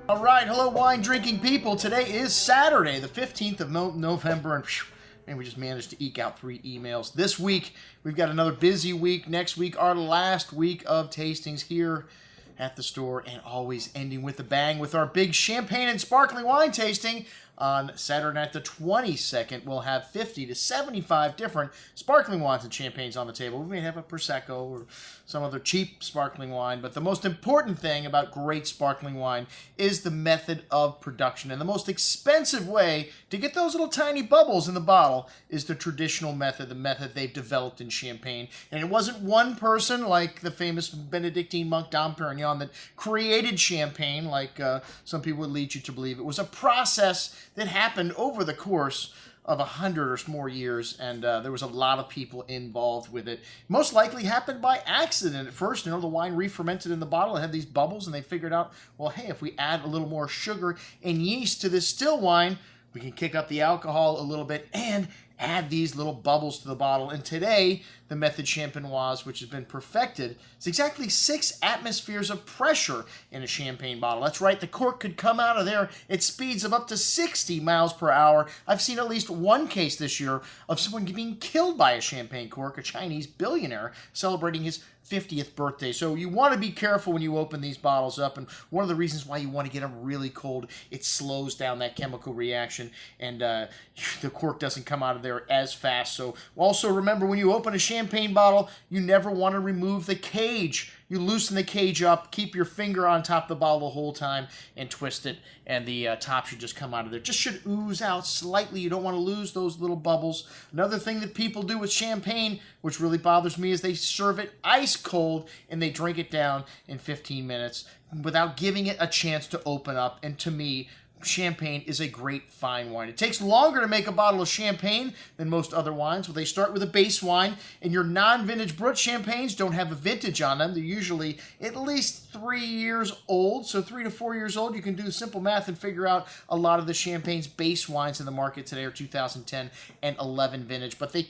All right, hello wine drinking people. Today is Saturday, the 15th of November, and we just managed to eke out 3 emails. This week, we've got another busy week. Next week, our last week of tastings here at the store, and always ending with a bang with our big champagne and sparkling wine tasting. On Saturday night the 22nd, we'll have 50 to 75 different sparkling wines and champagnes on the table. We may have a Prosecco or some other cheap sparkling wine, but the most important thing about great sparkling wine is the method of production. And the most expensive way to get those little tiny bubbles in the bottle is the traditional method, the method they've developed in Champagne. And it wasn't one person like the famous Benedictine monk Dom Perignon that created Champagne, like some people would lead you to believe. It was a process that happened over the course of 100 or more years, and there was a lot of people involved with it. Most likely happened by accident at first. You know, the wine re-fermented in the bottle. It had these bubbles, and they figured out, well, hey, if we add a little more sugar and yeast to this still wine, we can kick up the alcohol a little bit and add these little bubbles to the bottle. And today, the Methode Champenoise, which has been perfected, is exactly 6 atmospheres of pressure in a champagne bottle. That's right, the cork could come out of there at speeds of up to 60 miles per hour. I've seen at least one case this year of someone being killed by a champagne cork, a Chinese billionaire celebrating his 50th birthday. So you want to be careful when you open these bottles up, and one of the reasons why you want to get them really cold, it slows down that chemical reaction, and the cork doesn't come out of there as fast. So also remember, when you open a champagne bottle, you never want to remove the cage. You loosen the cage up, keep your finger on top of the bottle the whole time, and twist it, and the top should just come out of there. Just should ooze out slightly. You don't want to lose those little bubbles. Another thing that people do with champagne, which really bothers me, is they serve it ice cold, and they drink it down in 15 minutes without giving it a chance to open up. And to me, Champagne is a great fine wine. It takes longer to make a bottle of champagne than most other wines. Well, they start with a base wine, and your non-vintage Brut champagnes don't have a vintage on them. They're usually at least 3 years old, so 3 to 4 years old. You can do simple math and figure out a lot of the Champagne's base wines in the market today are 2010 and 11 vintage, but they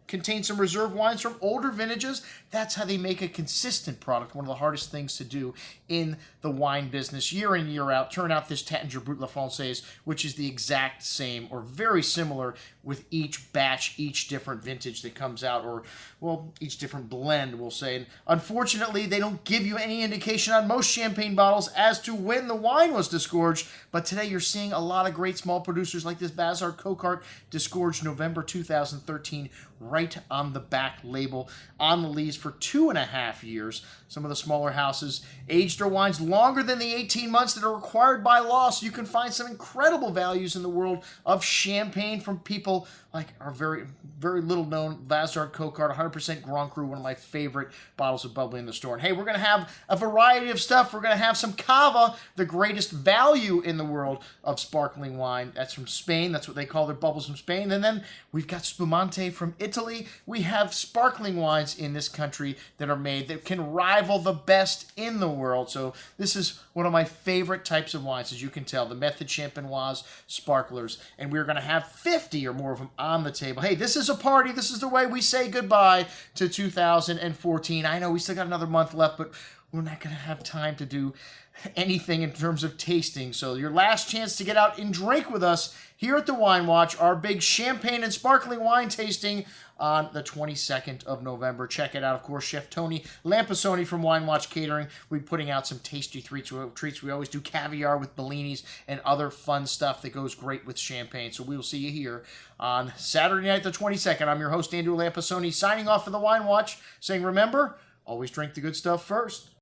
contain some reserve wines from older vintages. That's how they make a consistent product. One of the hardest things to do in the wine business, year in, year out. Turn out this Taittinger Brut La Française, which is the exact same or very similar with each batch, each different vintage that comes out, or, well, each different blend, we'll say. And unfortunately, they don't give you any indication on most champagne bottles as to when the wine was disgorged, but today you're seeing a lot of great small producers like this Vazard Cocart disgorged November 2013 right on the back label, on the lees for 2.5 years. Some of the smaller houses aged their wines longer than the 18 months that are required by law, so you can find some incredible values in the world of champagne from people like our very, very little known Vazard Cocart, 100% Grand Cru, one of my favorite bottles of bubbly in the store. And hey, we're going to have a variety of stuff. We're going to have some Cava, the greatest value in the world of sparkling wine. That's from Spain. That's what they call their bubbles from Spain. And then we've got Spumante from Italy. We have sparkling wines in this country that are made that can rival the best in the world. So this is one of my favorite types of wines, as you can tell, the Methode Champenoise sparklers. And we're going to have 50 or more of them on the table. Hey, this is a party. This is the way we say goodbye to 2014. I know we still got another month left, but we're not going to have time to do anything in terms of tasting. So your last chance to get out and drink with us here at the Wine Watch, our big champagne and sparkling wine tasting on the 22nd of November. Check it out. Of course, Chef Toni Lampasone from Wine Watch Catering. We'll be putting out some tasty treats. We always do caviar with Bellinis and other fun stuff that goes great with champagne. So we will see you here on Saturday night the 22nd. I'm your host, Andrew Lampasone, signing off for the Wine Watch, saying remember, always drink the good stuff first.